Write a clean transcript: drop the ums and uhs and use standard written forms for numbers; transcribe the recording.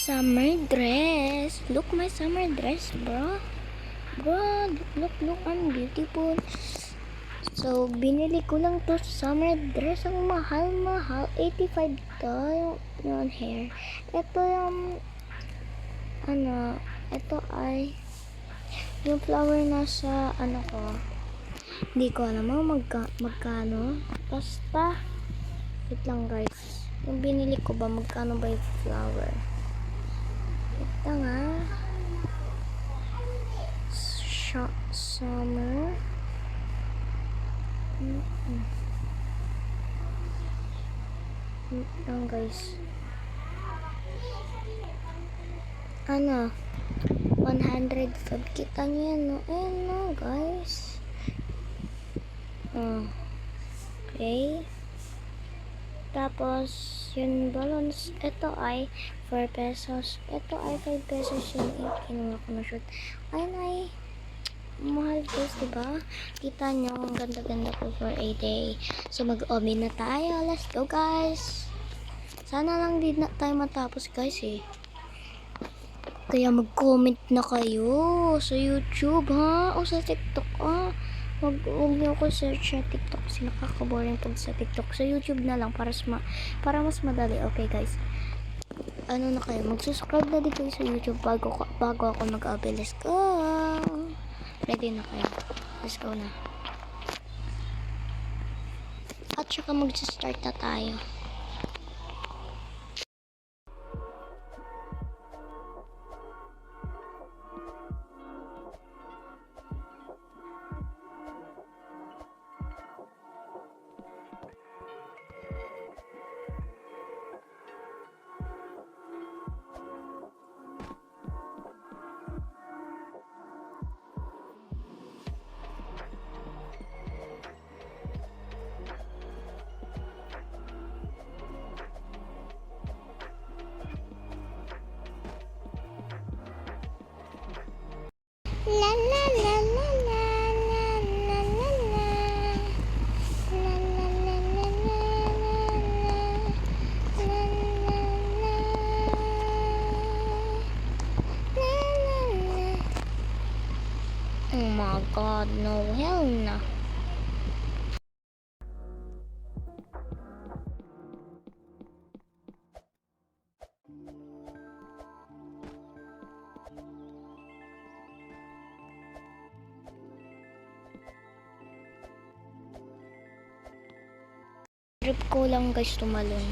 summer dress. Look my summer dress, bro. Bro, look, I'm beautiful. So, binili ko lang to summer dress. Ang mahal. 85 to yung hair. Ito yung, ito ay, yung flower na sa, ko. Hindi ko alam magkano. Basta, wait lang guys. Yung binili ko ba, magkano ba yung flower? Ito nga. Summer. Lang guys. 105 kita nyo yan, no? Ayan, no, guys. Okay. Tapos, yung balloons, ito ay 4 pesos. Ito ay 5 pesos yung kinuha ko na short. Ayun ay mahal guys, diba? Kita nyo, ang ganda-ganda ko for a day. So, mag-oven na tayo. Let's go, guys. Sana lang din na tayo matapos, guys, eh. Kaya mag-comment na kayo sa YouTube, ha? O sa TikTok, ha? Huwag niyo ako search sa TikTok kasi nakaka-boring pag sa TikTok. Sa YouTube na lang para mas madali. Okay, guys. Na kayo? Mag-subscribe na din kayo sa YouTube bago ako mag-upload. Let's go! Ready na kayo? Let's go na. At saka mag-start na tayo. La la la la la la la la la la la la la la. Oh my god, no, hell no. Trip ko lang guys tumalon.